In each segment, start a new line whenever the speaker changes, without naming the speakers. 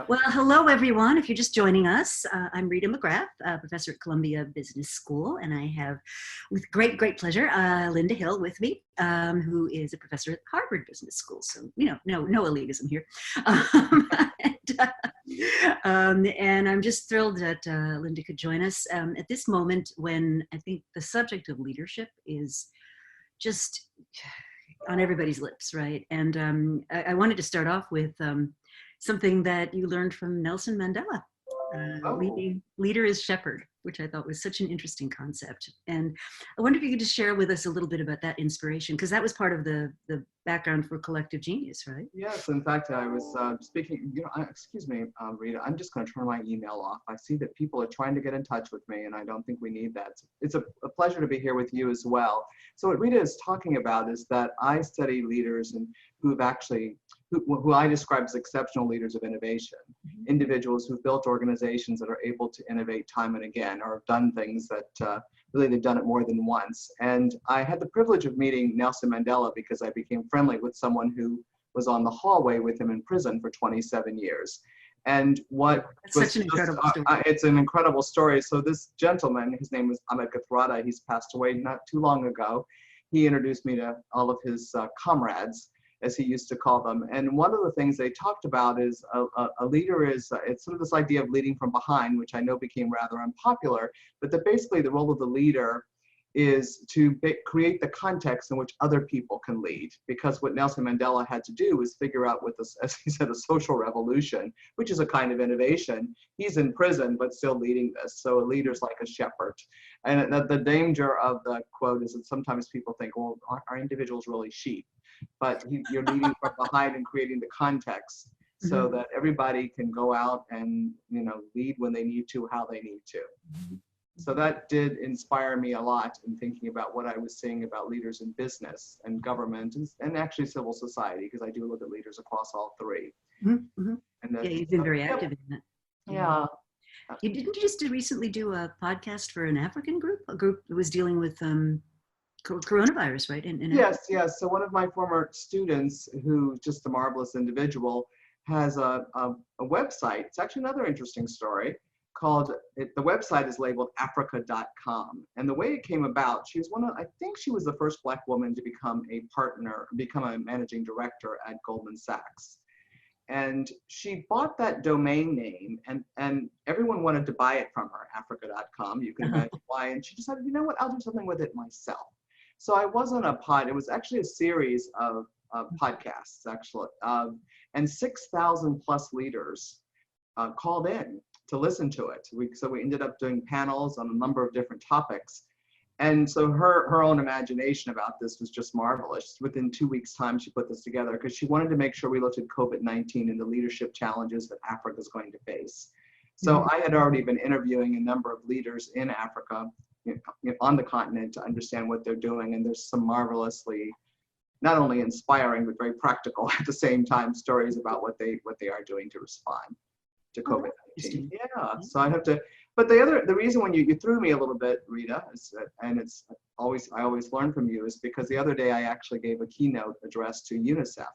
Well, hello, everyone. If you're just joining us, I'm Rita McGrath, professor at Columbia Business School, and I have, with great pleasure, Linda Hill with me, who is a professor at Harvard Business School. So, no elitism here. And I'm just thrilled that Linda could join us at this moment when I think the subject of leadership is just on everybody's lips, right? And I wanted to start off with something that you learned from Nelson Mandela. Leader is shepherd, which I thought was such an interesting concept. And I wonder if you could just share with us a little bit about that inspiration, because that was part of the background for Collective Genius, right?
Yes, in fact, I was speaking, excuse me, Rita, I'm just going to turn my email off. I see that people are trying to get in touch with me, and I don't think we need that. It's a pleasure to be here with you as well. So what Rita is talking about is that I study leaders and who I describe as exceptional leaders of innovation, individuals who've built organizations that are able to innovate time and again, or have done things that really they've done it more than once. And I had the privilege of meeting Nelson Mandela because I became friendly with someone who was on the hallway with him in prison for 27 years. And what was
such an incredible story.
It's an incredible story. So this gentleman, his name was Ahmed Kathrada, he's passed away not too long ago. He introduced me to all of his comrades, as he used to call them. And one of the things they talked about is a leader is, it's sort of this idea of leading from behind, which I know became rather unpopular, but that basically the role of the leader is to create the context in which other people can lead. Because what Nelson Mandela had to do was figure out with this, as he said, a social revolution, which is a kind of innovation. He's in prison, but still leading this. So a leader's like a shepherd. And the danger of the quote is that sometimes people think, well, are individuals really sheep? But you're leading from behind and creating the context so that everybody can go out and lead when they need to, how they need to. So that did inspire me a lot in thinking about what I was seeing about leaders in business and government and actually civil society, because I do look at leaders across all three. And
yeah, you've been very active in that.
Yeah.
Didn't you just recently do a podcast for an African group, a group that was dealing with coronavirus, right?
Yes. So one of my former students, who's just a marvelous individual, has a website. It's actually another interesting story called, the website is labeled Africa.com. And the way it came about, I think she was the first Black woman to become a managing director at Goldman Sachs. And she bought that domain name and everyone wanted to buy it from her, Africa.com. You can imagine why. And she decided, you know what, I'll do something with it myself. So it was actually a series of podcasts, actually. And 6,000 plus leaders called in to listen to it. So we ended up doing panels on a number of different topics. And so her own imagination about this was just marvelous. Within 2 weeks' time, she put this together because she wanted to make sure we looked at COVID-19 and the leadership challenges that Africa is going to face. So I had already been interviewing a number of leaders in Africa, on the continent, to understand what they're doing. And there's some marvelously, not only inspiring, but very practical at the same time, stories about what they are doing to respond to COVID-19. Yeah, so I have to, but the reason when you threw me a little bit, Rita, and I always learn from you, is because the other day I actually gave a keynote address to UNICEF.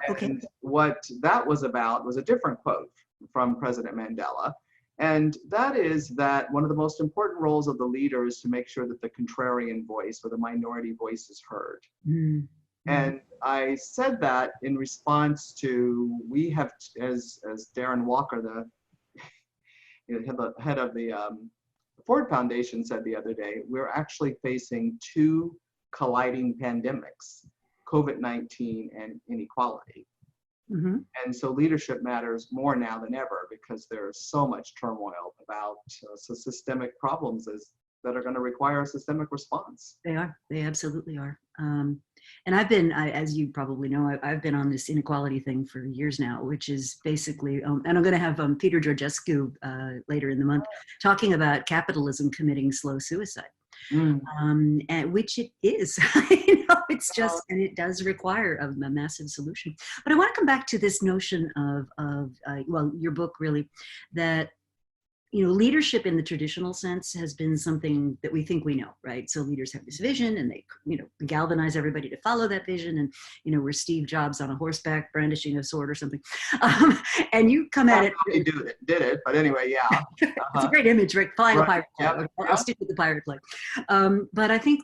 Okay.
And what that was about was a different quote from President Mandela. And that is that one of the most important roles of the leader is to make sure that the contrarian voice or the minority voice is heard. And I said that in response to, we have, as Darren Walker, the head of the Ford Foundation said the other day, we're actually facing two colliding pandemics, COVID-19 and inequality. And so leadership matters more now than ever because there's so much turmoil about systemic problems that are going to require a systemic response.
They absolutely are. And as you probably know, I've been on this inequality thing for years now, which is basically, and I'm going to have Peter Georgescu later in the month talking about capitalism committing slow suicide. And which it is, it's just, and it does require a massive solution. But I want to come back to this notion of well, your book really, that leadership in the traditional sense has been something that we think we know, right? So leaders have this vision and they, galvanize everybody to follow that vision. And, we're Steve Jobs on a horseback brandishing a sword or something. And you come at it.
He did it, but anyway, yeah.
It's a great image, right? Flying a pirate flag.
Yep.
I'll stick with the pirate flag. But I think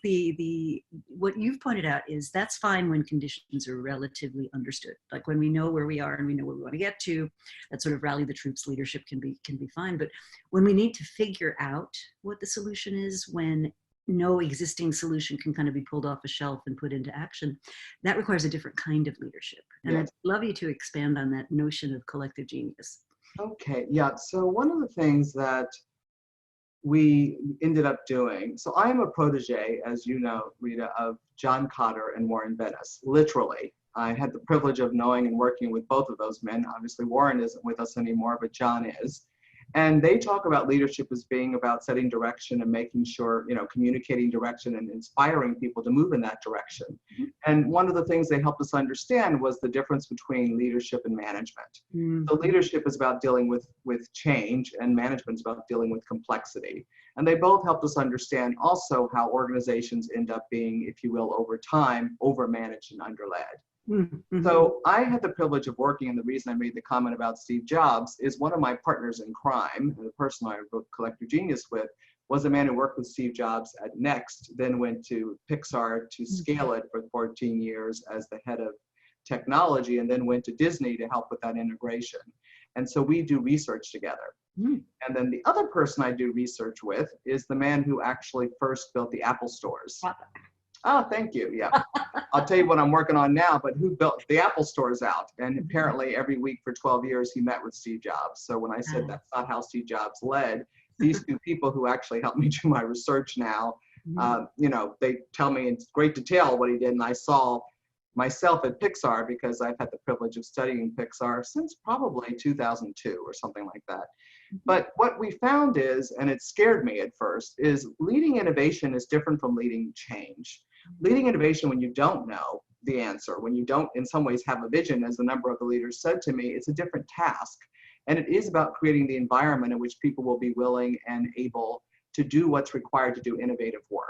what you've pointed out is that's fine when conditions are relatively understood. Like when we know where we are and we know where we want to get to, that sort of rally the troops leadership can be fine. But when we need to figure out what the solution is, when no existing solution can kind of be pulled off a shelf and put into action, that requires a different kind of leadership. And
Yes.
I'd love you to expand on that notion of collective genius.
Okay, yeah. So one of the things that we ended up doing, so I am a protege, as you know, Rita, of John Cotter and Warren Bennis, literally. I had the privilege of knowing and working with both of those men. Obviously, Warren isn't with us anymore, but John is. And they talk about leadership as being about setting direction and making sure, communicating direction and inspiring people to move in that direction. Mm-hmm. And one of the things they helped us understand was the difference between leadership and management. Mm-hmm. So leadership is about dealing with change, and management is about dealing with complexity. And they both helped us understand also how organizations end up being, if you will, over time, overmanaged and underled. Mm-hmm. So I had the privilege of working, and the reason I made the comment about Steve Jobs is one of my partners in crime, the person I wrote Collective Genius with, was a man who worked with Steve Jobs at Next, then went to Pixar to scale it for 14 years as the head of technology, and then went to Disney to help with that integration. And so we do research together. Mm-hmm. And then the other person I do research with is the man who actually first built the Apple stores. Oh, thank you. Yeah. I'll tell you what I'm working on now, but who built the Apple stores out? And apparently every week for 12 years, he met with Steve Jobs. So when I said that's not how Steve Jobs led, these two people who actually helped me do my research now, they tell me in great detail what he did. And I saw myself at Pixar because I've had the privilege of studying Pixar since probably 2002 or something like that. But what we found is, and it scared me at first, is leading innovation is different from leading change. Leading innovation when you don't know the answer, when you don't in some ways have a vision, as a number of the leaders said to me, it's a different task. And it is about creating the environment in which people will be willing and able to do what's required to do innovative work.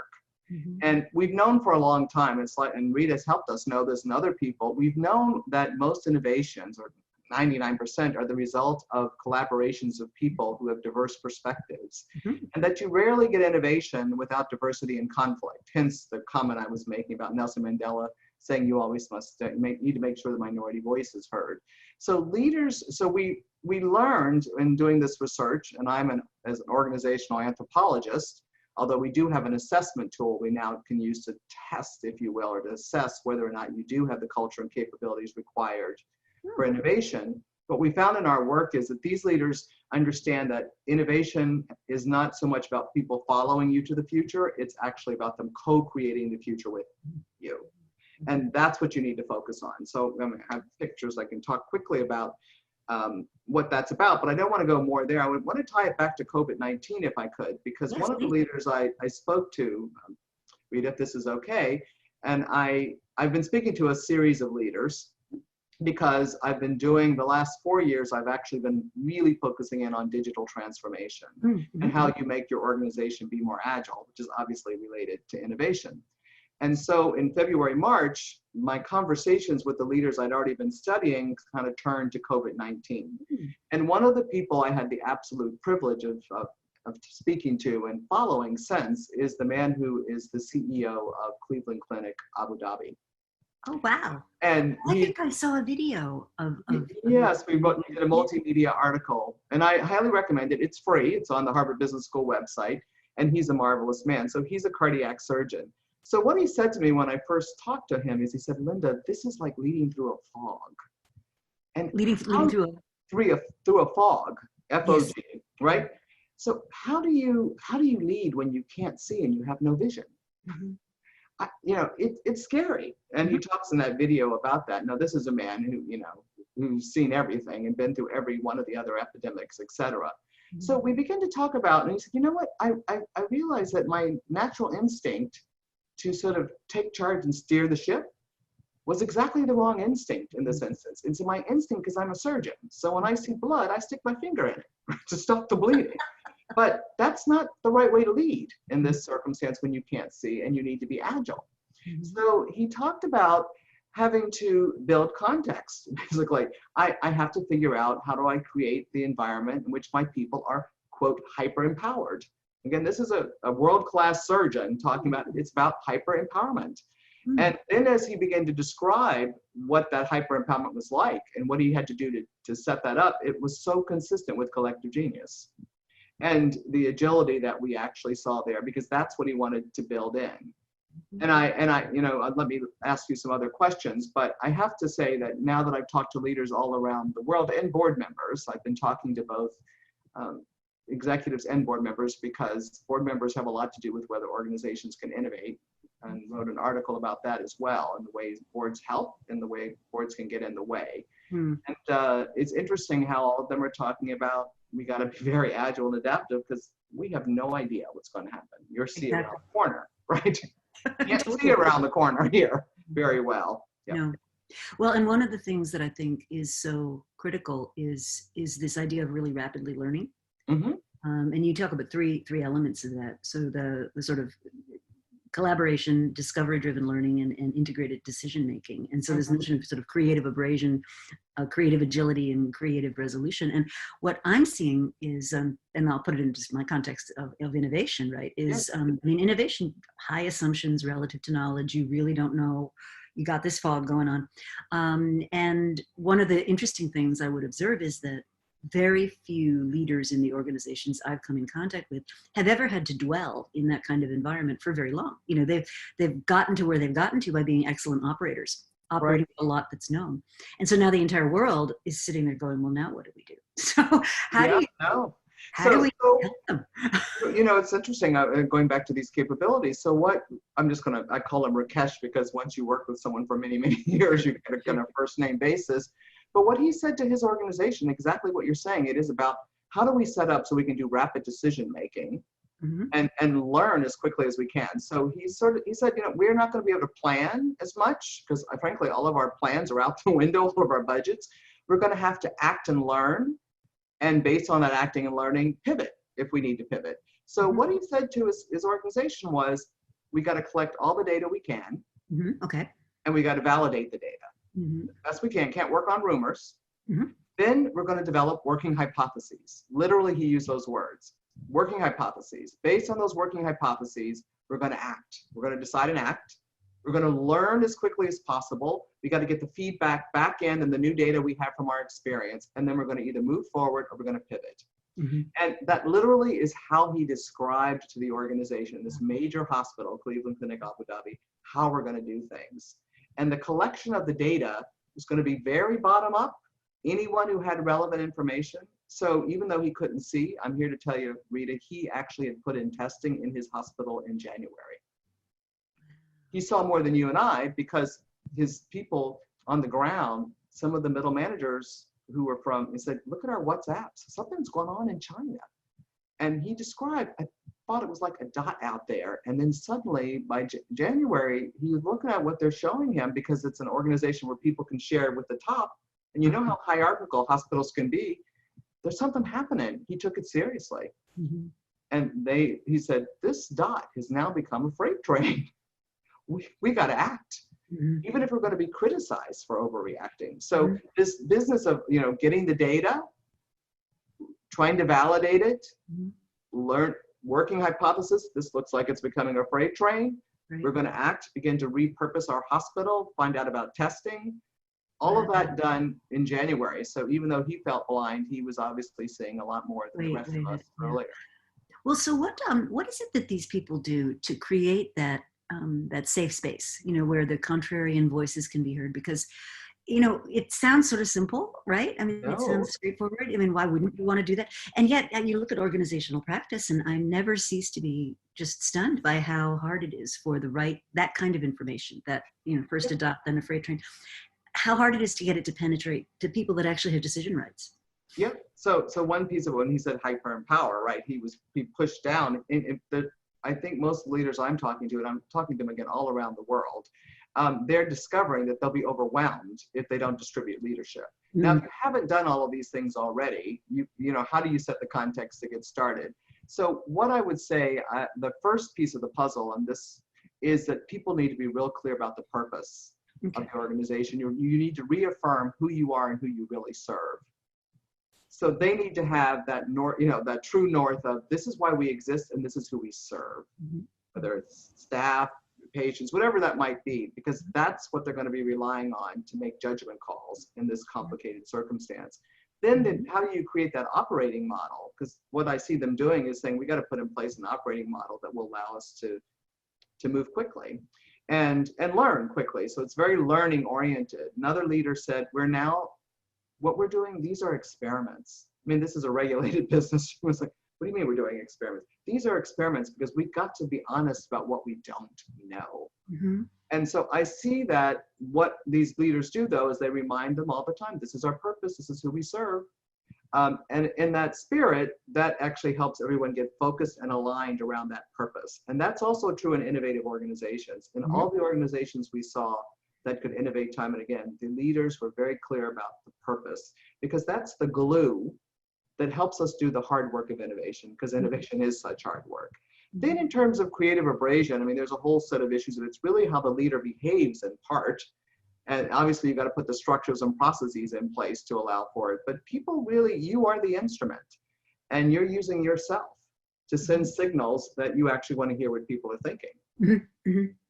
Mm-hmm. And we've known for a long time, and Rita's helped us know this and other people, we've known that most innovations, or 99%, are the result of collaborations of people who have diverse perspectives, mm-hmm. and that you rarely get innovation without diversity and conflict. Hence the comment I was making about Nelson Mandela saying you always need to make sure the minority voice is heard. So we learned in doing this research, and as an organizational anthropologist, although we do have an assessment tool we now can use to test, if you will, or to assess whether or not you do have the culture and capabilities required for innovation. What we found in our work is that these leaders understand that innovation is not so much about people following you to the future, it's actually about them co-creating the future with you. And that's what you need to focus on. So I have pictures I can talk quickly about what that's about, but I don't want to go more there. I would want to tie it back to COVID-19 if I could, because one of the leaders I spoke to, Rita, if this is okay, and I've been speaking to a series of leaders, because I've been doing the last 4 years, I've actually been really focusing in on digital transformation, mm-hmm. and how you make your organization be more agile, which is obviously related to innovation. And so in February, March, my conversations with the leaders I'd already been studying kind of turned to COVID-19. Mm-hmm. And one of the people I had the absolute privilege of speaking to and following since is the man who is the CEO of Cleveland Clinic, Abu Dhabi.
Oh, wow.
And
I think I saw a video of
yes, we did a multimedia article, and I highly recommend it. It's free. It's on the Harvard Business School website, and he's a marvelous man. So he's a cardiac surgeon. So what he said to me when I first talked to him is he said, Linda, this is like leading through a fog. And
leading through
a fog, F-O-G,
yes.
Right? So how do you lead when you can't see and you have no vision? Mm-hmm. It's scary. And he talks in that video about that. Now, this is a man who, who's seen everything and been through every one of the other epidemics, et cetera. Mm-hmm. So we begin to talk about, and he said, you know what, I realized that my natural instinct to sort of take charge and steer the ship was exactly the wrong instinct in this instance. It's my instinct because I'm a surgeon. So when I see blood, I stick my finger in it to stop the bleeding. But that's not the right way to lead in this circumstance when you can't see and you need to be agile. So he talked about having to build context. Basically, I have to figure out how do I create the environment in which my people are, quote, hyper empowered. Again, this is a world-class surgeon talking about, it's about hyper empowerment. And then as he began to describe what that hyper empowerment was like and what he had to do to set that up, it was so consistent with collective genius and the agility that we actually saw there, because that's what he wanted to build in. And I, you know, let me ask you some other questions, but I have to say that now that I've talked to leaders all around the world and board members, I've been talking to both executives and board members, because board members have a lot to do with whether organizations can innovate, and wrote an article about that as well, and the ways boards help and the way boards can get in the way. And it's interesting how all of them are talking about, we got to be very agile and adaptive because we have no idea what's going to happen. You're seeing around the corner, right? You can't see around the corner here very well. Yep.
No. Well, and one of the things that I think is so critical is this idea of really rapidly learning. And you talk about three elements of that. So the sort of collaboration, discovery-driven learning, and integrated decision-making. And so this notion of sort of creative abrasion, creative agility, and creative resolution. And what I'm seeing is, and I'll put it into my context of innovation, right, is, I mean, innovation, high assumptions relative to knowledge. You really don't know. You got this fog going on. And one of the interesting things I would observe is that very few leaders in the organizations I've come in contact with have ever had to dwell in that kind of environment for very long. You know, they've gotten to where they've gotten to by being excellent operators, operating a lot that's known. And so now the entire world is sitting there going, well, now what do we do? So how do we help them?
You know, it's interesting, going back to these capabilities. So what, I call him Rakesh, because once you work with someone for many, many years, you get a first name basis. But what he said to his organization, exactly what you're saying, it is about how do we set up so we can do rapid decision making and learn as quickly as we can. So he said, you know, we're not going to be able to plan as much because frankly, all of our plans are out the window, all of our budgets. We're going to have to act and learn. And based on that acting and learning, pivot if we need to pivot. So what he said to his organization was, we got to collect all the data we can. And we got to validate the data. Best we can, can't work on rumors. Then we're going to develop working hypotheses. Literally, he used those words, working hypotheses. Based on those working hypotheses, we're going to act. We're going to decide and act. We're going to learn as quickly as possible. We got to get the feedback back in and the new data we have from our experience. And then we're going to either move forward or we're going to pivot. And that literally is how he described to the organization, this major hospital, Cleveland Clinic, Abu Dhabi, how we're going to do things. And the collection of the data is going to be very bottom up. Anyone who had relevant information. So even though he couldn't see, I'm here to tell you, Rita, he actually had put in testing in his hospital in January. He saw more than you and I because his people on the ground, some of the middle managers who were from, he said, look at our WhatsApps. Something's going on in China. And he described, I thought it was like a dot out there. And then suddenly by January, he was looking at what they're showing him because it's an organization where people can share with the top. And you know how hierarchical hospitals can be. There's something happening. He took it seriously. And he said, this dot has now become a freight train. We got to act, even if we're going to be criticized for overreacting. So this business of, you know, getting the data, trying to validate it, learn working hypothesis. This looks like it's becoming a freight train. We're going to act, begin to repurpose our hospital, find out about testing, all of that done in January. So even though he felt blind, he was obviously seeing a lot more than the rest of us earlier.
Well, so what is it that these people do to create that that safe space, you know, where the contrarian voices can be heard? Because, you know, it sounds sort of simple, right? I mean, it sounds straightforward. I mean, why wouldn't you want to do that? And yet you look at organizational practice, and I never cease to be just stunned by how hard it is for that kind of information, that, you know, first adopt, then a freight train, how hard it is to get it to penetrate to people that actually have decision rights.
Yep. So one piece of it, when he said hyper empower, right? He pushed down. I think most leaders I'm talking to, and I'm talking to them again all around the world, they're discovering that they'll be overwhelmed if they don't distribute leadership. Now, if you haven't done all of these things already, you know, how do you set the context to get started? So what I would say, the first piece of the puzzle on this is that people need to be real clear about the purpose of the organization. You need to reaffirm who you are and who you really serve. So they need to have that north, you know, that true north of this is why we exist and this is who we serve, whether it's staff, patients, whatever that might be, because that's what they're going to be relying on to make judgment calls in this complicated circumstance. Then how do you create that operating model? Because what I see them doing is saying we got to put in place an operating model that will allow us to move quickly and learn quickly. So it's very learning oriented. Another leader said, what we're doing, these are experiments. I mean, this is a regulated business. She was like, what do you mean we're doing experiments? These are experiments because we've got to be honest about what we don't know. And so I see that what these leaders do, though, is they remind them all the time, this is our purpose, this is who we serve. And in that spirit, that actually helps everyone get focused and aligned around that purpose. And that's also true in innovative organizations. In all the organizations we saw that could innovate time and again, the leaders were very clear about the purpose, because that's the glue that helps us do the hard work of innovation, because innovation is such hard work. Then in terms of creative abrasion, I mean, there's a whole set of issues, and it's really how the leader behaves in part. And obviously you've got to put the structures and processes in place to allow for it. But people really, you are the instrument, and you're using yourself to send signals that you actually want to hear what people are thinking.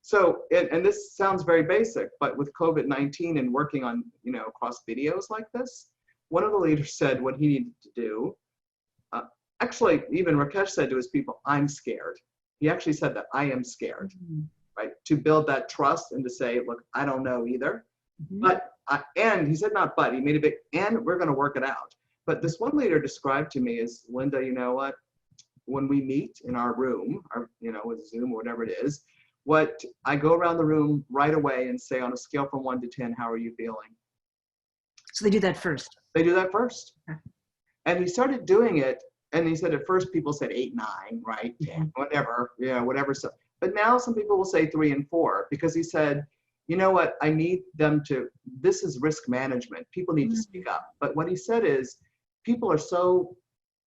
So, and this sounds very basic, but with COVID-19 and working on, you know, across videos like this, one of the leaders said what he needed to do, actually, even Rakesh said to his people, I'm scared. He actually said that, I am scared, right? To build that trust and to say, look, I don't know either. But, and he said not but, he made a big, and we're going to work it out. But this one leader described to me as, Linda, you know what? When we meet in our room, or, you know, with Zoom or whatever it is, what I go around the room right away and say on a scale from 1 to 10, how are you feeling?
So they do that first.
They do that first. And he started doing it. And he said at first people said 8, 9, right? 10, whatever, yeah, whatever. So, but now some people will say 3 and 4, because he said, you know what, I need them to, this is risk management. People need to speak up. But what he said is people are so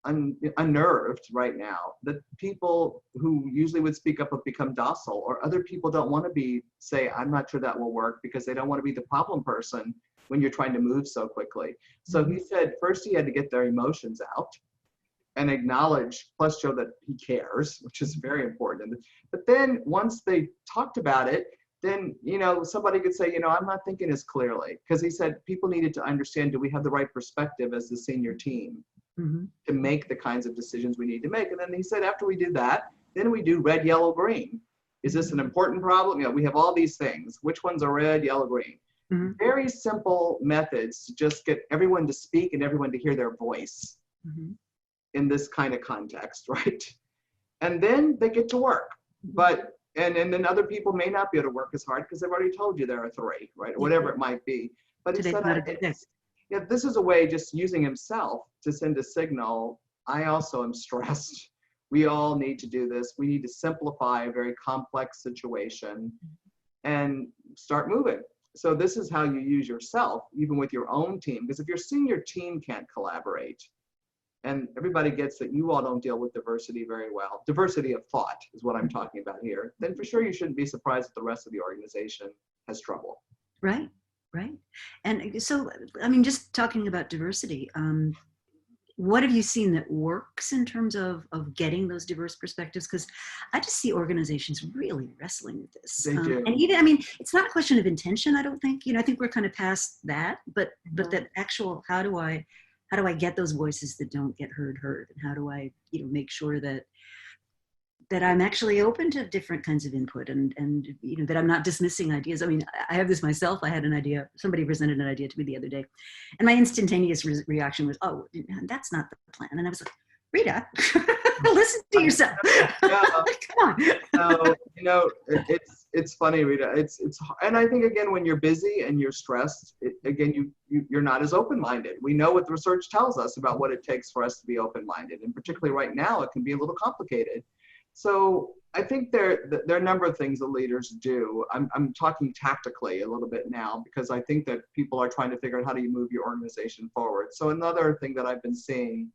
unnerved right now that people who usually would speak up have become docile, or other people don't want to say, I'm not sure that will work, because they don't want to be the problem person when you're trying to move so quickly. So he said first he had to get their emotions out and acknowledge, plus show that he cares, which is very important. But then once they talked about it, then, you know, somebody could say, you know, I'm not thinking as clearly, because he said people needed to understand, do we have the right perspective as the senior team to make the kinds of decisions we need to make? And then he said, after we do that, then we do red, yellow, green. Is this an important problem? You know, we have all these things. Which ones are red, yellow, green? Very simple methods to just get everyone to speak and everyone to hear their voice in this kind of context, right? And then they get to work. But and then other people may not be able to work as hard because they've already told you there are 3, right? Or whatever it might be. But he said, yeah, this is a way, just using himself to send a signal. I also am stressed. We all need to do this. We need to simplify a very complex situation and start moving. So this is how you use yourself, even with your own team. Because if your senior team can't collaborate, and everybody gets that you all don't deal with diversity very well, diversity of thought is what I'm talking about here, then for sure you shouldn't be surprised that the rest of the organization has trouble.
Right, right. And so, I mean, just talking about diversity, what have you seen that works in terms of getting those diverse perspectives? Because I just see organizations really wrestling with this.
They do.
And even, I mean, it's not a question of intention, I don't think. You know, I think we're kind of past that, but that actual, how do I get those voices that don't get heard? And how do I, you know, make sure that I'm actually open to different kinds of input and you know, that I'm not dismissing ideas. I mean, I have this myself. I had an idea, somebody presented an idea to me the other day, and my instantaneous reaction was, oh, that's not the plan. And I was like, Rita, listen to yourself.
Yeah.
Come on.
So, you know, it's funny, Rita. It's and I think again, when you're busy and you're stressed, you're not as open-minded. We know what the research tells us about what it takes for us to be open-minded, and particularly right now, it can be a little complicated. So I think there are a number of things that leaders do. I'm talking tactically a little bit now because I think that people are trying to figure out how do you move your organization forward. So another thing that I've been seeing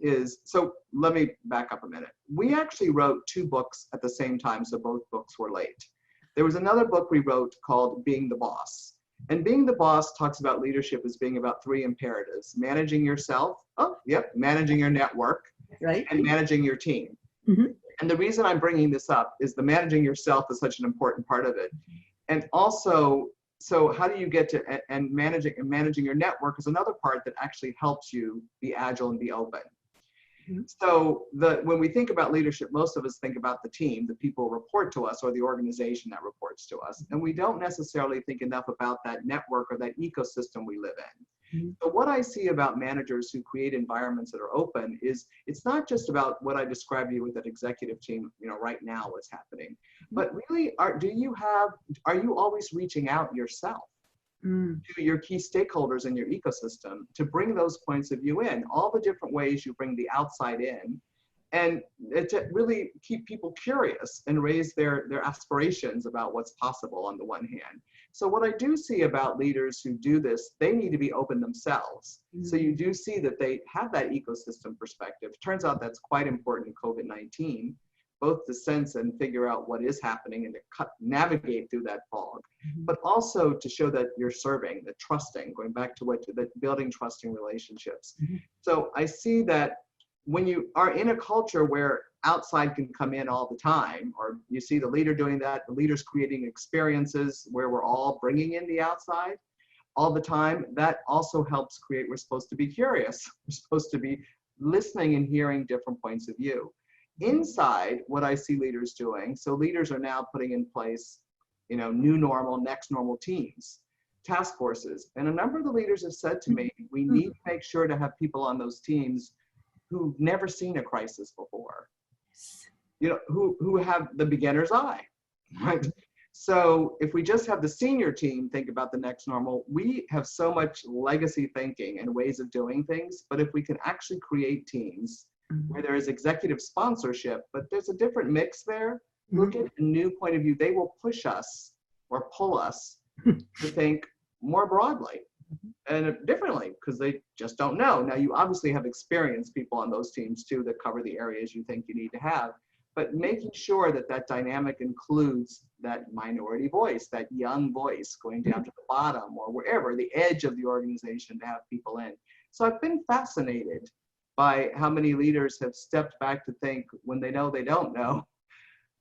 is, so let me back up a minute. We actually wrote 2 books at the same time, so both books were late. There was another book we wrote called Being the Boss. And Being the Boss talks about leadership as being about 3 imperatives: managing yourself, managing your network,
Right.
and managing your team.
Mm-hmm.
And the reason I'm bringing this up is the managing yourself is such an important part of it. And also, so how do you get to, and managing your network is another part that actually helps you be agile and be open.
Mm-hmm.
So when we think about leadership, most of us think about the team, the people who report to us, or the organization that reports to us. And we don't necessarily think enough about that network or that ecosystem we live in.
Mm-hmm.
So what I see about managers who create environments that are open is it's not just about what I described to you with that executive team, right now what's happening, but really are you always reaching out yourself to your key stakeholders in your ecosystem to bring those points of view in, all the different ways you bring the outside in, and to really keep people curious and raise their aspirations about what's possible on the one hand. So what I do see about leaders who do this, they need to be open themselves. So you do see that they have that ecosystem perspective. Turns out that's quite important in COVID-19, both to sense and figure out what is happening and to navigate through that fog, but also to show that you're serving, the trusting, going back to the building trusting relationships. So I see that when you are in a culture where outside can come in all the time, or you see the leader doing that, the leader's creating experiences where we're all bringing in the outside all the time, that also helps create, we're supposed to be curious. We're supposed to be listening and hearing different points of view. Inside, what I see leaders doing, so leaders are now putting in place, new normal, next normal teams, task forces. And a number of the leaders have said to me, we need to make sure to have people on those teams who've never seen a crisis before, who have the beginner's eye, right? So if we just have the senior team think about the next normal, we have so much legacy thinking and ways of doing things. But if we can actually create teams where there is executive sponsorship, but there's a different mix there, look at a new point of view, they will push us or pull us to think more broadly and differently, because they just don't know. Now, you obviously have experienced people on those teams too that cover the areas you think you need to have, but making sure that that dynamic includes that minority voice, that young voice going down to the bottom or wherever, the edge of the organization, to have people in. So I've been fascinated by how many leaders have stepped back to think, when they know they don't know,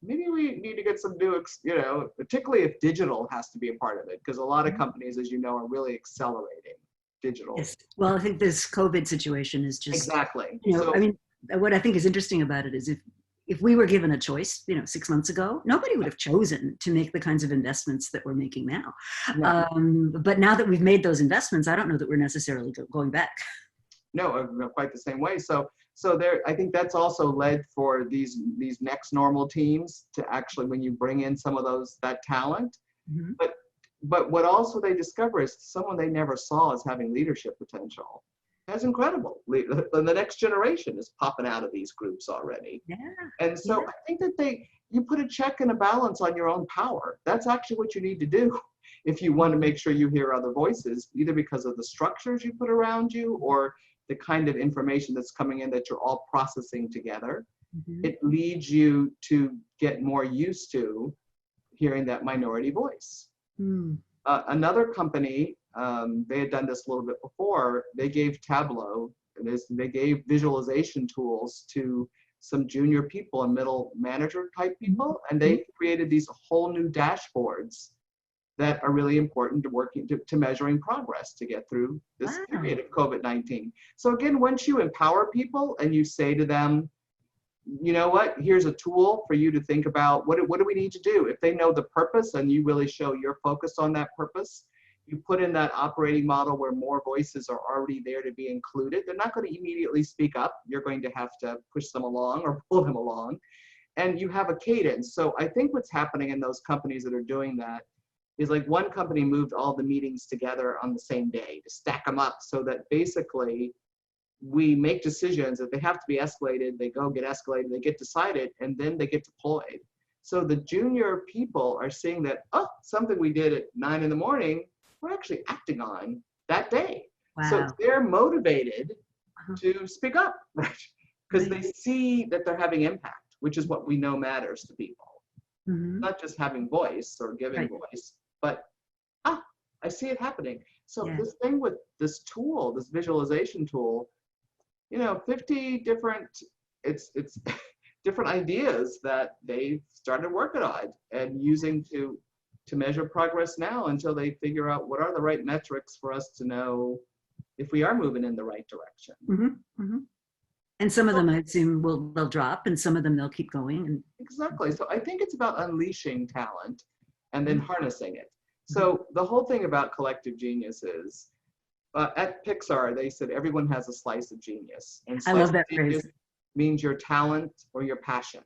maybe we need to get some new, particularly if digital has to be a part of it, because a lot of companies, as you know, are really accelerating digital.
Yes. Well, I think this COVID situation is just,
exactly.
What I think is interesting about it is if we were given a choice, 6 months ago, nobody would have chosen to make the kinds of investments that we're making now. No. But now that we've made those investments, I don't know that we're necessarily going back.
No, quite the same way. So there, I think that's also led for these next normal teams to actually, when you bring in some of that talent, but what also they discover is someone they never saw as having leadership potential. That's incredible. The next generation is popping out of these groups already.
Yeah.
And so I think that you put a check and a balance on your own power. That's actually what you need to do if you want to make sure you hear other voices, either because of the structures you put around you or the kind of information that's coming in that you're all processing together. It leads you to get more used to hearing that minority voice. Another company, they had done this a little bit before, they gave Tableau, they gave visualization tools to some junior people and middle manager type people, and they created these whole new dashboards that are really important to working to measuring progress to get through this period of COVID-19. So again, once you empower people and you say to them, you know what, here's a tool for you to think about, what do we need to do? If they know the purpose and you really show you're focused on that purpose, you put in that operating model where more voices are already there to be included. They're not going to immediately speak up. You're going to have to push them along or pull them along. And you have a cadence. So I think what's happening in those companies that are doing that is, like, one company moved all the meetings together on the same day to stack them up so that basically we make decisions that they have to be escalated, they go get escalated, they get decided, and then they get deployed. So the junior people are seeing that, oh, something we did at 9 in the morning, we're actually acting on that day. So
Wow.
they're motivated
Uh-huh.
to speak up, right? Because
Right.
they see that they're having impact, which is what we know matters to people.
Mhm.
Not just having voice or giving
Right.
voice, but I see it happening. So
Yeah.
this thing with this tool, this visualization tool, 50 different, it's different ideas that they've started working on and using to measure progress now until they figure out what are the right metrics for us to know if we are moving in the right direction.
Mhm. Mhm. And some of them, I assume, they'll drop, and some of them they'll keep going. And
Exactly. So I think it's about unleashing talent and then
Mhm.
harnessing it.
Mhm.
So the whole thing about collective genius is, at Pixar, they said everyone has a slice of genius, and
I
slice
love
of
that
genius
phrase.
means your talent or your passion.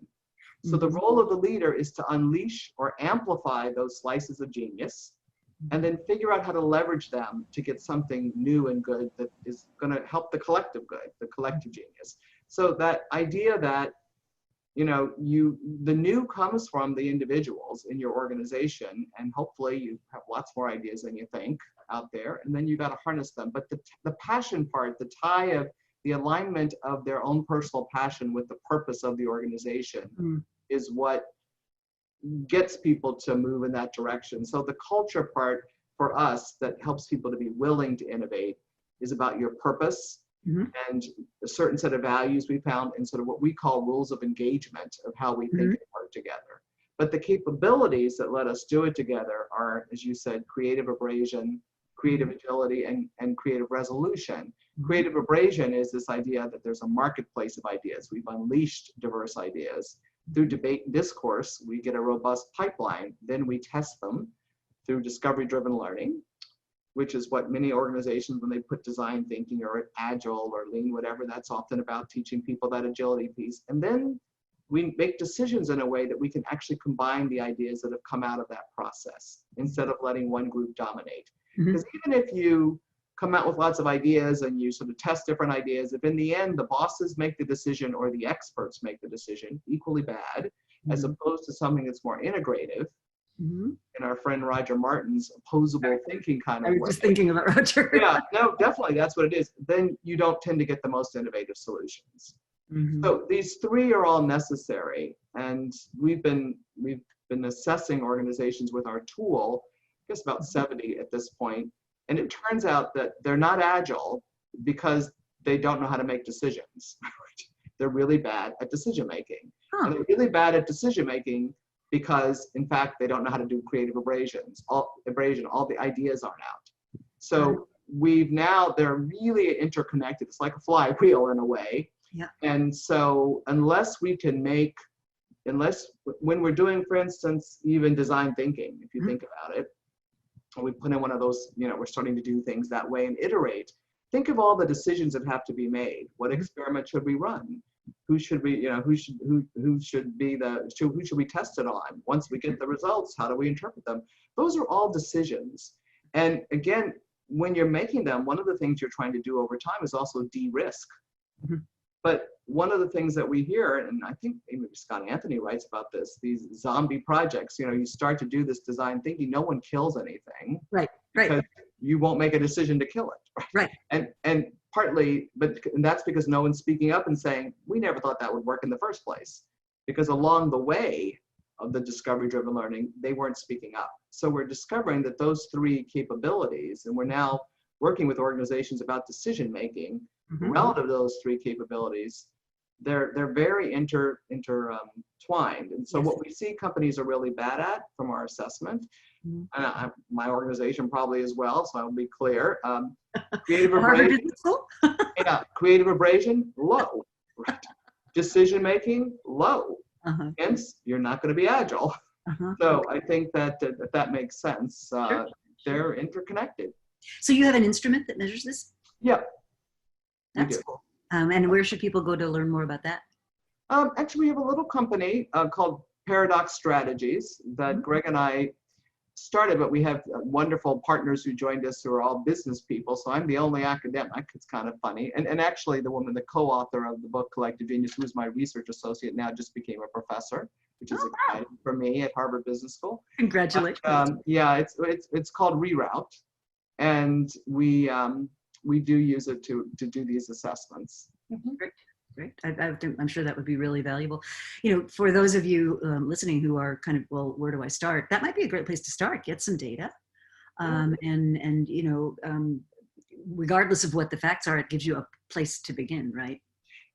So the
Mhm.
role of the leader is to unleash or amplify those slices of genius and then figure out how to leverage them to get something new and good that is going to help the collective good, the collective genius. So that idea that the new comes from the individuals in your organization, and hopefully you have lots more ideas than you think out there, and then you got to harness them. But the passion part, the tie of the alignment of their own personal passion with the purpose of the organization
Mm.
is what gets people to move in that direction. So the culture part for us that helps people to be willing to innovate is about your purpose
Mhm.
and a certain set of values we found and sort of what we call rules of engagement of how we think
Mhm.
and work together. But the capabilities that let us do it together are, as you said, creative abrasion, creative agility, and creative resolution.
Mhm.
Creative abrasion is this idea that there's a marketplace of ideas. We've unleashed diverse ideas. Through debate and discourse, we get a robust pipeline. Then we test them through discovery-driven learning, which is what many organizations, when they put design thinking or agile or lean, whatever, that's often about teaching people that agility piece. And then we make decisions in a way that we can actually combine the ideas that have come out of that process instead of letting one group dominate.
Mhm.
Because even if you come out with lots of ideas and you sort of test different ideas, if in the end the bosses make the decision or the experts make the decision, equally bad, as
Mhm.
opposed to something that's more integrative,
Mhm.
in our friend Roger Martin's opposable thinking kind
I
of
was
way.
just thinking about Roger.
Yeah, no, definitely, that's what it is. Then you don't tend to get the most innovative solutions.
Mhm.
So these three are all necessary, and we've been assessing organizations with our tool, I guess about 70 at this point, and it turns out that they're not agile because they don't know how to make decisions. They're really bad at decision making, and
Huh.
they're really bad at decision making because, in fact, they don't know how to do creative all the ideas aren't out.
Got it.
So they're really interconnected. It's like a flywheel in a way.
Yeah.
And so when we're doing, for instance, even design thinking, if you
Mhm.
think about it, we put in one of those, we're starting to do things that way and iterate. Think of all the decisions that have to be made. What experiment should we run? Who should we, who should we test it on? Once we get the results, how do we interpret them? Those are all decisions. And again, when you're making them, one of the things you're trying to do over time is also de-risk.
Mhm.
But one of the things that we hear, and I think maybe Scott Anthony writes about this, these zombie projects, you start to do this design thinking, no one kills anything
Right. Right.
because you won't make a decision to kill it.
Right.
And partly, and that's because no one's speaking up and saying, we never thought that would work in the first place. Because along the way of the discovery-driven learning, they weren't speaking up. So we're discovering that those three capabilities, and we're now working with organizations about decision-making,
Mhm.
relative to those three capabilities, they're very intertwined. And so
Yes.
what we see companies are really bad at from our assessment,
Mhm.
and my organization probably as well, so I'll be clear, creative
Harvard
abrasion,
Business School?
yeah, creative abrasion, low, right? Decision making, low.
Uh-huh.
Hence, you're not going to be agile.
Uh-huh.
So I think that that makes sense.
Sure.
They're interconnected.
So you have an instrument that measures this?
Yeah, we
That's
do.
cool. And where should people go to learn more about that?
Actually, we have a little company called Paradox Strategies that
Mhm.
Greg and I started, but we have wonderful partners who joined us who are all business people. So I'm the only academic. It's kind of funny. And actually, the woman, the co-author of the book Collective Genius, who is my research associate, now just became a professor, which is
Oh, wow.
exciting for me at Harvard Business School.
Congratulations.
Yeah, it's called Reroute, and we do use it to do these assessments.
Great. Great. I'm sure that would be really valuable. You know, for those of you listening who are kind of, well, where do I start? That might be a great place to start. Get some data. And you know, regardless of what the facts are, it gives you a place to begin, right?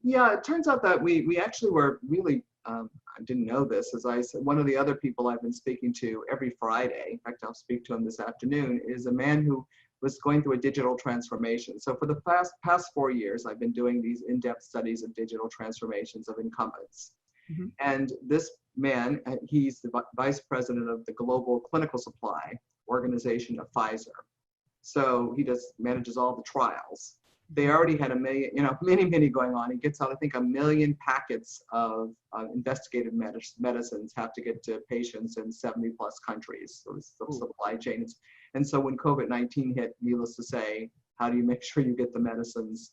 Yeah, it turns out that we actually were really, I didn't know this, as I said, one of the other people I've been speaking to every Friday, in fact, I'll speak to him this afternoon, is a man who was going through a digital transformation. So for the past 4 years, I've been doing these in-depth studies of digital transformations of incumbents.
Mm-hmm.
And this man, he's the vice president of the global clinical supply organization of Pfizer. So he manages all the trials. They already had a million, you know, many going on. He gets out, I think, 1 million packets of investigative medicines have to get to patients in 70 plus countries. So it's the supply chain. And so when COVID-19 hit, needless to say, how do you make sure you get the medicines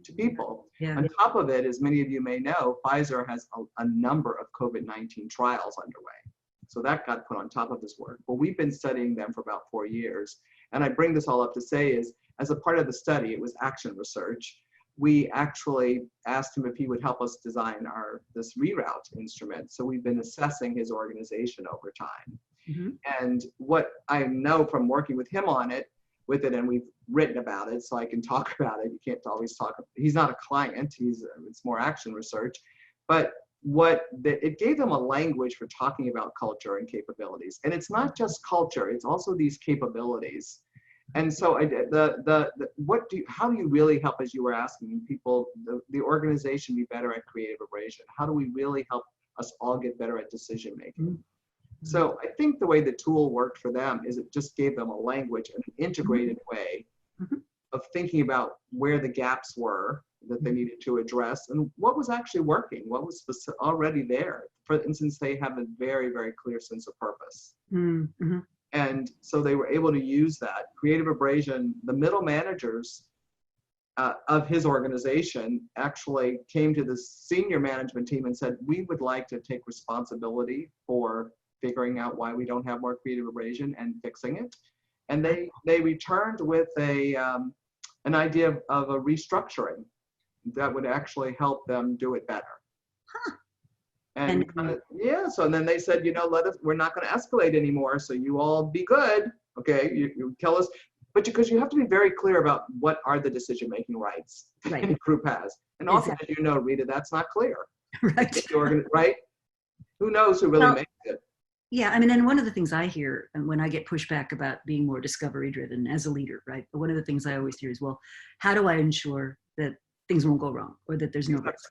to people?
Yeah.
On top of it, as many of you may know, Pfizer has a number of COVID-19 trials underway. So that got put on top of his work. But we've been studying them for about 4 years. And I bring this all up to say is, as a part of the study, it was action research. We actually asked him if he would help us design this reroute instrument. So we've been assessing his organization over time.
Mm-hmm.
And what I know from working with him on it, and we've written about it, so I can talk about it. You can't always talk. He's not a client. It's more action research. But it gave them a language for talking about culture and capabilities. And it's not just culture, it's also these capabilities. And so how do you really help, as you were asking people, the organization be better at creative abrasion? How do we really help us all get better at decision making? Mm-hmm. So I think the way the tool worked for them is it just gave them a language and an integrated way of thinking about where the gaps were that they needed to address and what was actually working, what was already there. For instance, they have a very, very clear sense of purpose. Mm-hmm. And so they were able to use that. Creative abrasion, the middle managers of his organization actually came to the senior management team and said, we would like to take responsibility for figuring out why we don't have more creative abrasion and fixing it. And they returned with an idea of a restructuring that would actually help them do it better.
Huh.
And so then they said, you know, we're not going to escalate anymore. So you all be good. Okay. You tell us, but because you have to be very clear about what are the decision-making rights that the group has. And often, as you know, Rita, that's not clear.
Right.
Right? Who knows who really makes it?
Yeah, I mean, and one of the things I hear when I get pushback about being more discovery driven as a leader, right? But one of the things I always hear is, well, how do I ensure that things won't go wrong or that there's no risk?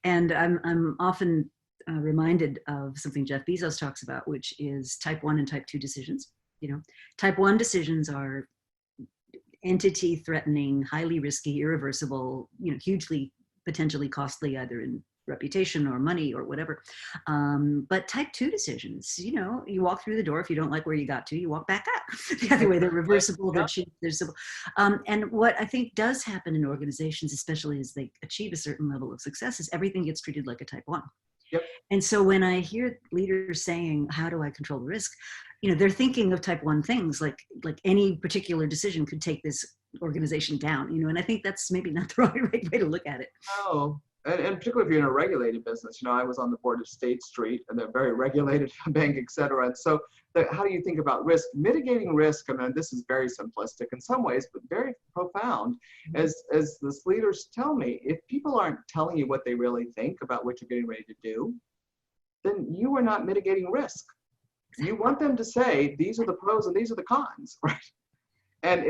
And I'm often reminded of something Jeff Bezos talks about, which is type 1 and type 2 decisions. You know, type 1 decisions are entity threatening, highly risky, irreversible, you know, hugely potentially costly, either in reputation or money or whatever. But type 2 decisions, you know, you walk through the door. If you don't like where you got to, you walk back up. The other way, they're reversible, they're cheap, they're simple. And what I think does happen in organizations, especially as they achieve a certain level of success, is everything gets treated like a type 1.
Yep.
And so when I hear leaders saying, how do I control the risk? You know, they're thinking of type 1 things, like any particular decision could take this organization down, you know, and I think that's maybe not the right way to look at it.
Oh. And particularly if you're in a regulated business, you know, I was on the board of State Street and they're very regulated bank, et cetera. And so how do you think about risk? Mitigating risk, I mean, this is very simplistic in some ways, but very profound. As the leaders tell me, if people aren't telling you what they really think about what you're getting ready to do, then you are not mitigating risk. You want them to say, these are the pros and these are the cons, right? And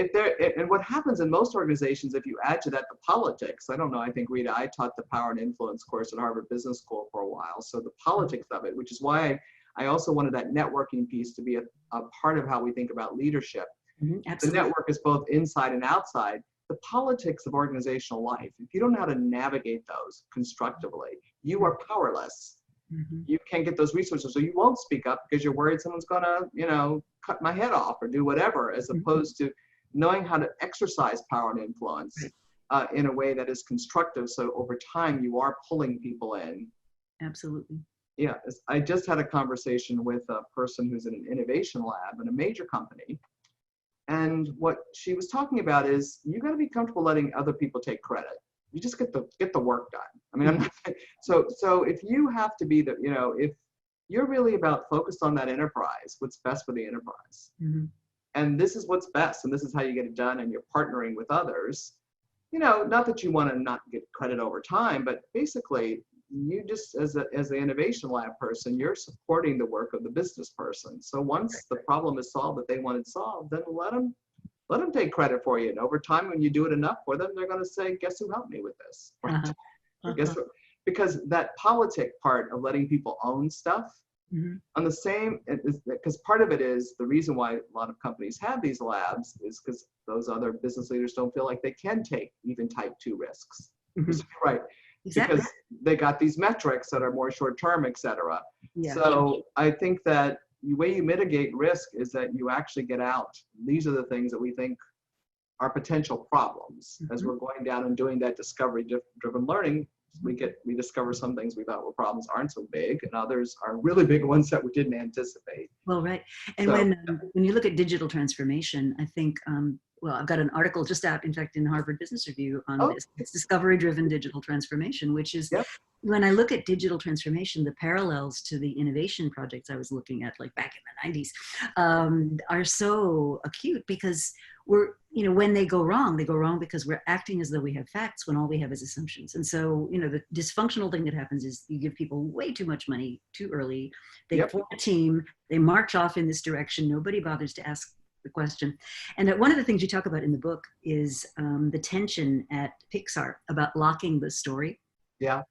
what happens in most organizations, if you add to that the politics, I don't know, I think, Rita, I taught the Power and Influence course at Harvard Business School for a while. So the politics of it, which is why I also wanted that networking piece to be a part of how we think about leadership. Mm-hmm, the network is both inside and outside. The politics of organizational life, if you don't know how to navigate those constructively, you are powerless.
Mhm.
you can't get those resources, so you won't speak up because you're worried someone's gonna, cut my head off or do whatever, as
Mhm.
opposed to knowing how to exercise power and
Right.
influence in a way that is constructive. So over time, you are pulling people in.
Absolutely.
Yeah, I just had a conversation with a person who's in an innovation lab in a major company. And what she was talking about is you got to be comfortable letting other people take credit. You just get the work done. I mean, I'm
Mhm.
not, so if you have to be if you're really about focused on that enterprise, what's best for the enterprise,
Mhm.
and this is what's best, and this is how you get it done, and you're partnering with others, not that you want to not get credit over time, but basically you just as the innovation lab person, you're supporting the work of the business person. So once the problem is solved that they wanted solved, then let them take credit for you. And over time, when you do it enough for them, they're going to say, guess who helped me with this? Right?
Uh-huh.
Or guess
Uh-huh.
what? Because that politic part of letting people own stuff
Mhm.
on the same, because part of it is the reason why a lot of companies have these labs is because those other business leaders don't feel like they can take even type 2 risks.
Mhm.
Right.
Exactly.
Because they got these metrics that are more short term, et cetera.
Yeah.
So I think that the way you mitigate risk is that you actually get out. These are the things that we think are potential problems. As
Mhm.
we're going down and doing that discovery driven learning, we discover some things we thought were problems aren't so big, and others are really big ones that we didn't anticipate.
Well, right. And
So
when you look at digital transformation, I think, well, I've got an article just out, in fact, in Harvard Business Review on
oh
this. It's discovery-driven digital transformation, which is,
yep,
when I look at digital transformation, the parallels to the innovation projects I was looking at, like back in the 90s, are so acute because when they go wrong because we're acting as though we have facts when all we have is assumptions. And so, the dysfunctional thing that happens is you give people way too much money too early. They
yep,
form a team, they march off in this direction. Nobody bothers to ask the question. And one of the things you talk about in the book is the tension at Pixar about locking the story.
yeah.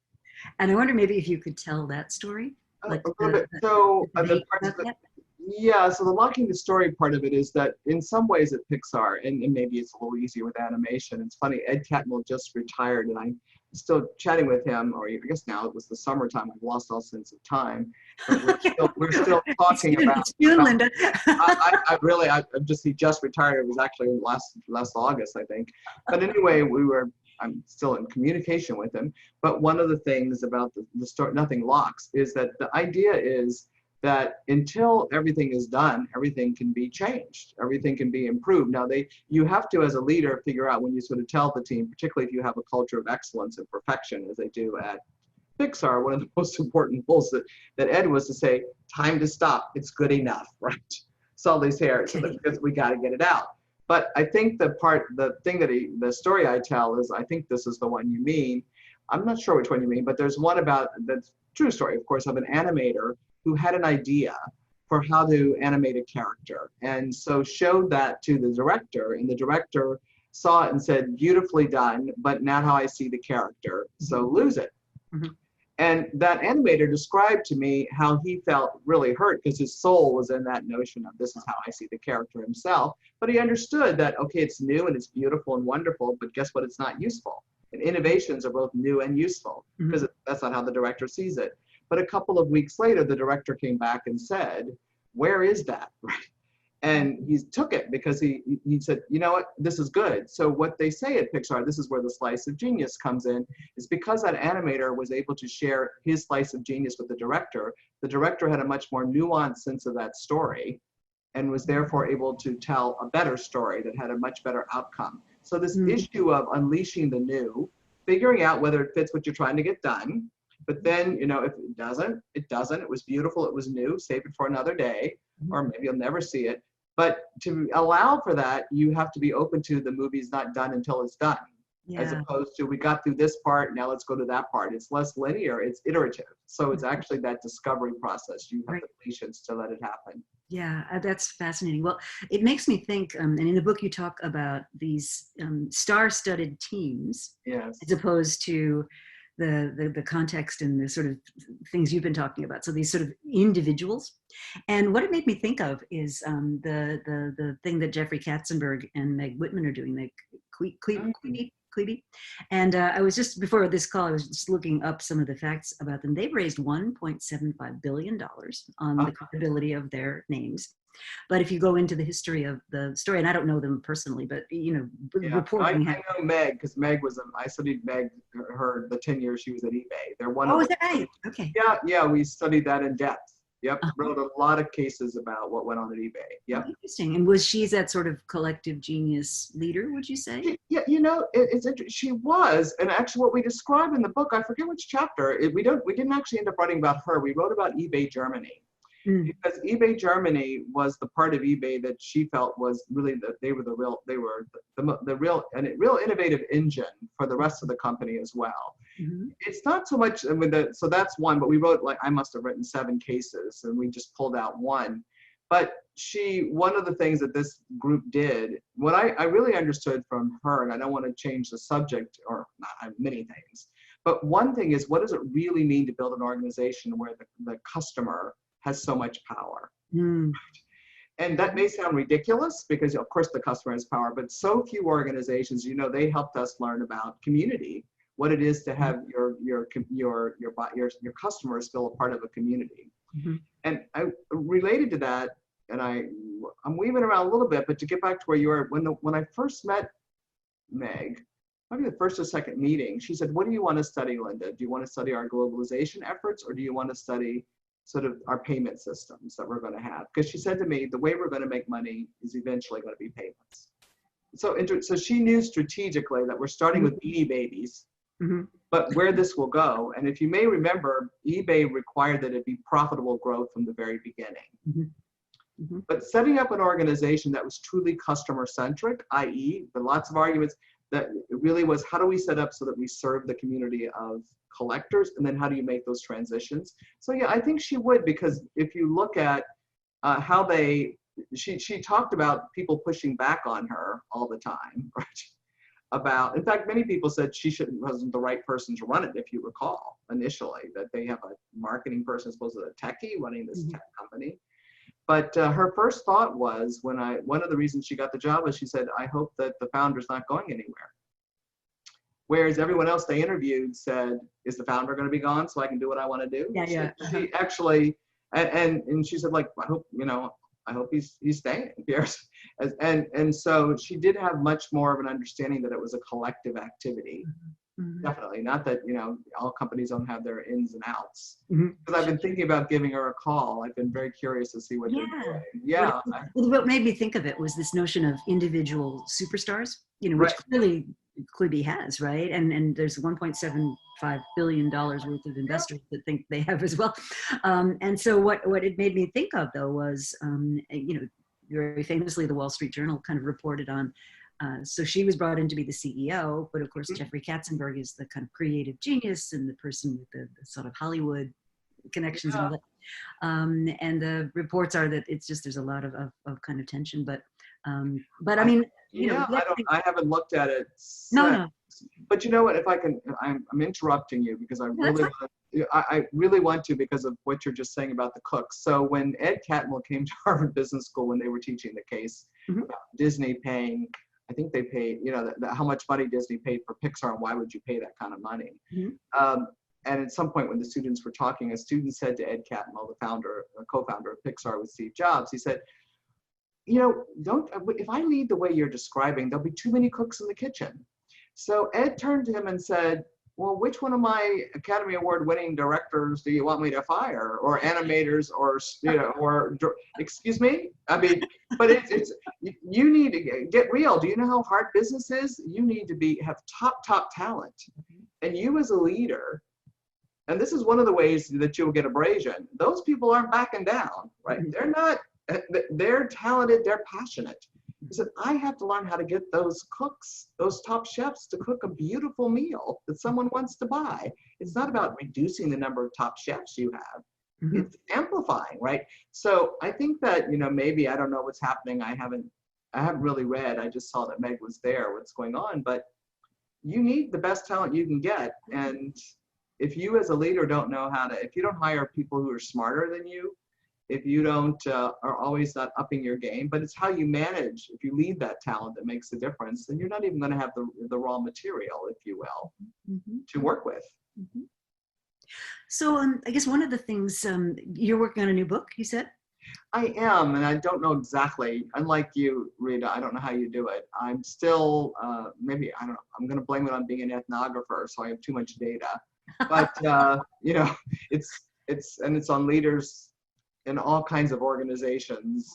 And I wonder maybe if you could tell that story, like
A little
the,
bit. So
the
the
debate
parts
about that.
yeah, so the locking the story part of it is that in some ways at Pixar, and maybe it's a little easier with animation. It's funny, Ed Catmull just retired, and I'm still chatting with him, or I guess now it was the summertime. I've lost all sense of time, but we're still talking
It's June,
about
Linda.
I really, he just retired. It was actually last August, I think. But anyway, I'm still in communication with him. But one of the things about the story, Nothing Locks, is that the idea is that until everything is done, everything can be changed, everything can be improved. Now, you have to, as a leader, figure out when you sort of tell the team, particularly if you have a culture of excellence and perfection, as they do at Pixar, one of the most important rules that Ed was to say, time to stop. It's good enough, right? Sully's hair, so
Okay.
because we got to get it out. But I think the story I tell is, I think this is the one you mean. I'm not sure which one you mean, but there's one about that's true story, of course, of an animator who had an idea for how to animate a character, and so showed that to the director, and the director saw it and said, beautifully done, but not how I see the character, so lose it.
Mhm.
And that animator described to me how he felt really hurt because his soul was in that notion of this is how I see the character himself. But he understood that, okay, it's new and it's beautiful and wonderful, but guess what? It's not useful. And innovations are both new and useful because that's not how the director sees it. But a couple of weeks later, the director came back and said, where is that? Right. And he took it because he said, you know what, this is good. So what they say at Pixar, this is where the slice of genius comes in, is because that animator was able to share his slice of genius with the director had a much more nuanced sense of that story and was therefore able to tell a better story that had a much better outcome. So this
Mhm.
issue of unleashing the new, figuring out whether it fits what you're trying to get done, but then, if it doesn't, it doesn't. It was beautiful, it was new, save it for another day, or maybe you'll never see it. But to allow for that, you have to be open to the movie's not done until it's done, as
Yeah.
opposed to we got through this part, now let's go to that part. It's less linear, it's iterative. So it's actually that discovery process. You have
Right.
the patience to let it happen.
Yeah, that's fascinating. Well, it makes me think, and in the book you talk about these star-studded teams,
Yes.
as opposed to the context and the sort of things you've been talking about. So these sort of individuals, and what it made me think of is the thing that Jeffrey Katzenberg and Meg Whitman are doing, like
Mm.
Klebe. And I was just, before this call, I was just looking up some of the facts about them. They've raised $1.75 billion on the credibility of their names. But if you go into the history of the story, and I don't know them personally, but
Yeah,
reporting.
I know Meg because Meg was I studied Meg her the 10 years she was at eBay. They're one
Oh,
of
is
the,
that right? Okay.
yeah, we studied that in depth. Yep,
Uh-huh.
wrote a lot of cases about what went on at eBay.
Oh,
Yep.
interesting. And was she that sort of collective genius leader, would you say?
Yeah, it's interesting. She was, and actually, what we describe in the book, I forget which chapter. We didn't actually end up writing about her. We wrote about eBay Germany,
Mm.
because eBay Germany was the part of eBay that she felt was really they were the real innovative engine for the rest of the company as well.
Mhm.
It's not so much with so that's one, but we wrote, like, I must have written 7 cases and we just pulled out one. But one of the things that this group did, what I really understood from her, and I don't want to change the subject, or not many things, but one thing is, what does it really mean to build an organization where the customer has so much power?
Mm.
And that may sound ridiculous because of course the customer has power, but so few organizations, they helped us learn about community, what it is to have your customers feel a part of a community.
Mhm.
And I related to that, and I'm weaving around a little bit, but to get back to where you are, when I first met Meg, probably the first or second meeting, she said, "What do you want to study, Linda? Do you want to study our globalization efforts, or do you want to study sort of our payment systems that we're going to have?" Because she said to me, the way we're going to make money is eventually going to be payments. So she knew strategically that we're starting with Beanie Babies,
Mhm.
but where this will go. And if you may remember, eBay required that it be profitable growth from the very beginning.
Mhm. Mhm.
But setting up an organization that was truly customer centric, i.e., the lots of arguments that it really was, how do we set up so that we serve the community of collectors, and then how do you make those transitions? So yeah, I think she would, because if you look at how she talked about people pushing back on her all the time, right? In fact, many people said she wasn't the right person to run it, if you recall, initially, that they have a marketing person, supposedly a techie, running this tech company. But her first thought was, one of the reasons she got the job was, she said, "I hope that the founder's not going anywhere." Whereas everyone else they interviewed said, "Is the founder going to be gone so I can do what I want to do?"
Yeah, yeah.
She actually, and she said, like, I hope he's staying. Yes. And so she did have much more of an understanding that it was a collective activity.
Mhm.
Definitely. Not that, all companies don't have their ins and outs.
Mhm.
Because I've been thinking about giving her a call. I've been very curious to see what they're
Yeah.
doing. Yeah.
What made me think of it was this notion of individual superstars, which
Right.
clearly Quibi has, right? And there's $1.75 billion worth of investors that think they have as well. And so what it made me think of, though, was, very famously, the Wall Street Journal kind of reported on. So she was brought in to be the CEO, but of course, Jeffrey Katzenberg is the kind of creative genius and the person with the sort of Hollywood connections and all that. And the reports are that there's a lot of kind of tension, but I mean,
Yeah, I haven't looked at it
no,
since. But you know what, if I can, I'm interrupting you because
that's fine.
I really want to, because of what you're just saying about the cooks. So when Ed Catmull came to Harvard Business School, when they were teaching the case
Mhm.
about Disney paying, I think they paid, how much money Disney paid for Pixar, and why would you pay that kind of money?
Mhm.
And at some point when the students were talking, a student said to Ed Catmull, the co-founder of Pixar with Steve Jobs, he said, if I lead the way you're describing, there'll be too many cooks in the kitchen. So Ed turned to him and said, "Well, which one of my Academy Award winning directors do you want me to fire, or animators, or excuse me?" I mean, but you need to get real. Do you know how hard business is? You need to have top talent, and you as a leader. And this is one of the ways that you'll get abrasion. Those people aren't backing down, right? They're not. They're talented. They're passionate. He said, "I have to learn how to get those cooks, those top chefs, to cook a beautiful meal that someone wants to buy. It's not about reducing the number of top chefs you have.
Mhm.
It's amplifying, right?" So I think that, maybe, I don't know what's happening. I haven't really read. I just saw that Meg was there, what's going on. But you need the best talent you can get. And if you as a leader don't know if you don't hire people who are smarter than you, if you don't are always not upping your game, but it's how you manage. If you leave that talent that makes the difference, then you're not even going to have the raw material, if you will,
Mhm.
to work with.
Mhm. So I guess one of the things you're working on a new book, you said?
I am, and I don't know exactly. Unlike you, Rita, I don't know how you do it. I'm still, maybe, I don't know, I'm going to blame it on being an ethnographer, so I have too much data. But, you know, it's on leaders in all kinds of organizations.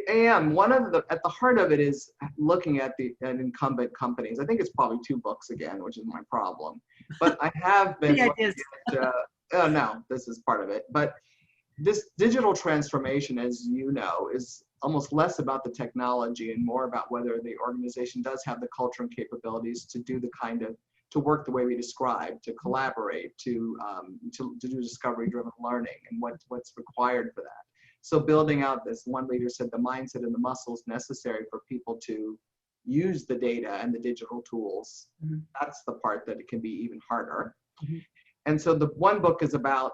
And one of the, at the heart of it is looking at at incumbent companies. I think it's probably 2 books again, which is my problem. But I have been
Yeah, it
looking
is.
at, oh no, this is part of it. But this digital transformation, as you know, is almost less about the technology and more about whether the organization does have the culture and capabilities to do the kind of, to work the way we described, to collaborate, to do discovery-driven learning, and what's required for that. So building out this, one leader said, the mindset and the muscles necessary for people to use the data and the digital tools.
Mm-hmm.
That's the part that it can be even harder.
Mm-hmm.
And so the one book is about,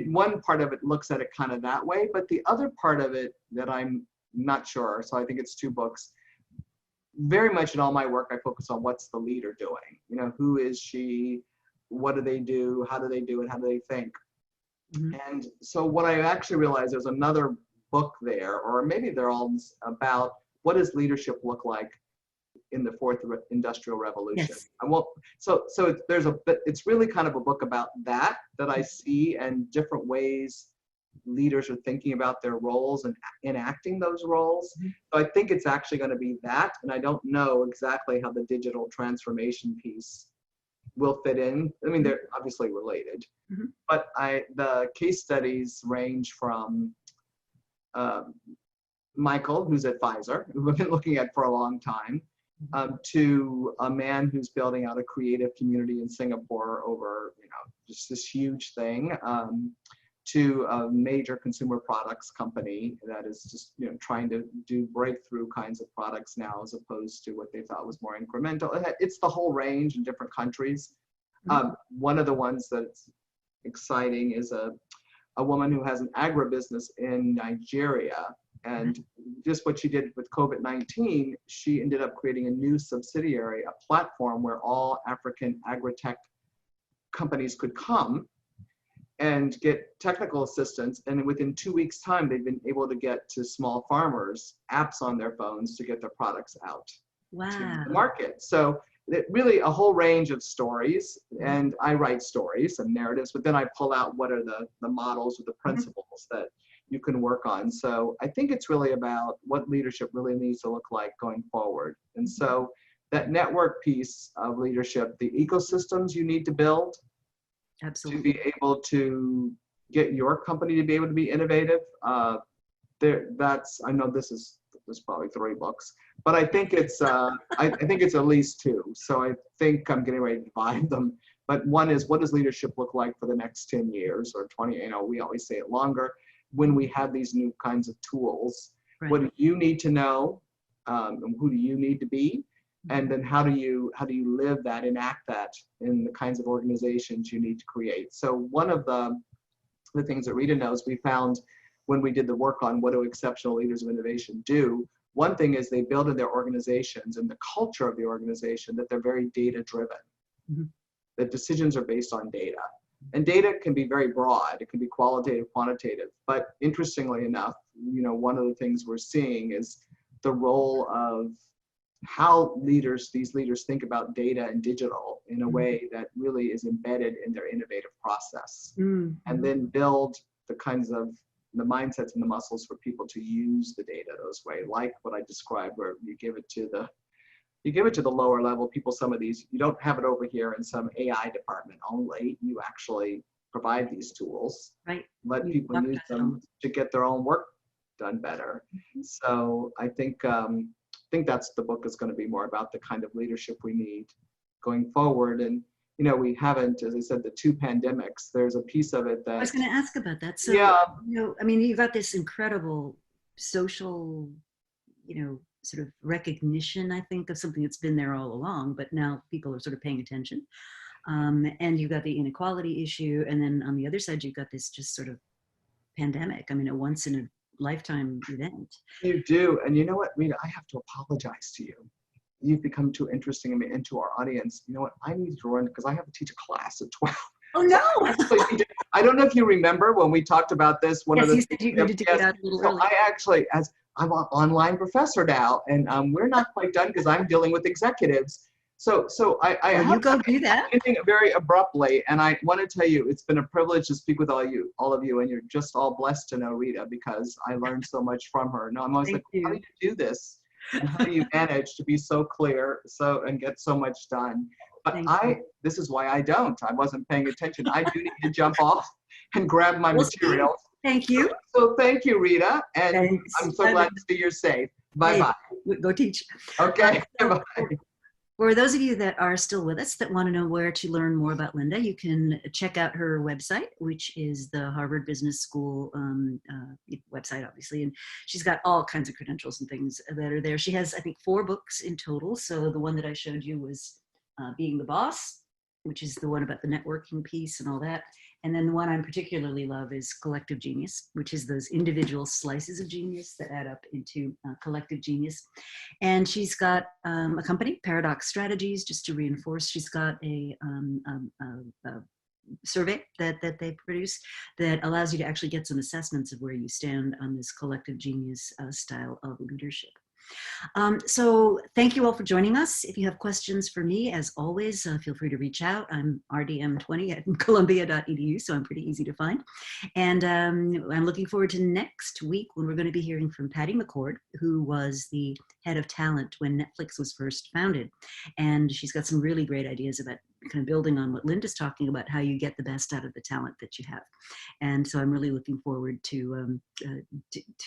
one part of it looks at it kind of that way, but the other part of it that I'm not sure, so I think it's 2 books, very much in all my work, I focus on what's the leader doing? You know, who is she? What do they do? How do they do it? How do they think?
Mm-hmm.
And so what I actually realized, there's another book there, or maybe they're all about what does leadership look like in the 4th industrial revolution.
Yes.
I won't, it's really kind of a book about that I see, and different ways leaders are thinking about their roles and enacting those roles.
Mm-hmm.
So I think it's actually going to be that, and I don't know exactly how the digital transformation piece will fit in. I mean, they're obviously related,
Mm-hmm.
but the case studies range from Michael, who's at Pfizer, who we've been looking at for a long time, to a man who's building out a creative community in Singapore over, you know, just this huge thing, to a major consumer products company that is just, you know, trying to do breakthrough kinds of products now, as opposed to what they thought was more incremental. It's the whole range in different countries.
Mm-hmm.
One of the ones that's exciting is a woman who has an agribusiness in Nigeria. And just what she did with COVID-19, she ended up creating a new subsidiary, a platform where all African agri-tech companies could come and get technical assistance. And within 2 weeks' time, they've been able to get to small farmers apps on their phones to get their products out to the market. So really a whole range of stories, and I write stories and narratives, but then I pull out what are the models or the principles that you can work on. So I think it's really about what leadership really needs to look like going forward. And so that network piece of leadership, the ecosystems you need to build,
Absolutely,
to be able to get your company to be able to be innovative. I know there's probably 3 books, but I think it's I think it's at least 2. So I think I'm getting ready to divide them. But one is, what does leadership look like for the next 10 years or 20? You know, we always say it longer. When we have these new kinds of tools,
right.
What do you need to know, and who do you need to be? And then how do you live that, enact that in the kinds of organizations you need to create? So one of the things that Rita knows, we found when we did the work on what do exceptional leaders of innovation do, one thing is they build in their organizations and the culture of the organization that they're very data driven. Mm-hmm. That decisions are based on data. And data can be very broad. It can be qualitative, quantitative. But interestingly enough, you know, one of the things we're seeing is the role of how these leaders think about data and digital in a way that really is embedded in their innovative process. Mm-hmm. And then build the kinds of the mindsets and the muscles for people to use the data those way, like what I described, where you give it to the lower level people. Some of these, you don't have it over here in some AI department only. You actually provide these tools, right? Let people use them to get their own work done better. Mm-hmm. So I think that's the book is going to be more about the kind of leadership we need going forward. And you know, we haven't, as I said, the 2 pandemics. There's a piece of it that
I was going to ask about that. So
yeah,
you know, I mean, you got this incredible social, you know, sort of recognition, I think, of something that's been there all along, but now people are sort of paying attention. And you've got the inequality issue, and then on the other side, you've got this just sort of pandemic. I mean, a once in a lifetime event.
You do. And you know what, Rita, I have to apologize to you. You've become too interesting and to our audience. You know what? I need to run because I have to teach a class at 12.
Oh
So
no!
I don't know if you remember when we talked about this. One
Yes,
of the
you said you needed to get out a little
so
early.
I actually, as I'm an online professor now, and we're not quite done because I'm dealing with executives. So I
Well, you
have
go do that.
ending very abruptly, and I want to tell you, it's been a privilege to speak with all of you, and you're just all blessed to know Rita because I learned so much from her. No, I'm always
Thank
like, how do
you.
you do this? And how do you manage to be so clear, and get so much done? But
Thank you.
this is why I don't. I wasn't paying attention. I do need to jump off and grab my
We'll see.
materials.
Thank you.
So thank you, Rita, and
Thanks.
I'm so glad to see you're safe. Bye bye.
Hey, go teach.
Okay.
So,
Bye.
for those of you that are still with us that want to know where to learn more about Linda, you can check out her website, which is the Harvard Business School website, obviously. And she's got all kinds of credentials and things that are there. She has, I think, 4 books in total. So the one that I showed you was Being the Boss, which is the one about the networking piece and all that. And then the one I particularly love is Collective Genius, which is those individual slices of genius that add up into collective genius. And she's got a company, Paradox Strategies, just to reinforce. She's got a survey that they produce that allows you to actually get some assessments of where you stand on this collective genius style of leadership. So thank you all for joining us. If you have questions for me, as always, feel free to reach out. I'm rdm20@columbia.edu, so I'm pretty easy to find. And I'm looking forward to next week when we're going to be hearing from Patty McCord, who was the head of talent when Netflix was first founded. And she's got some really great ideas about kind of building on what Linda's talking about, how you get the best out of the talent that you have. And so I'm really looking forward to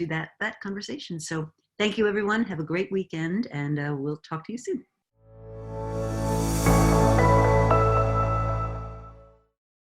that conversation. So thank you, everyone. Have a great weekend, and we'll talk to you soon.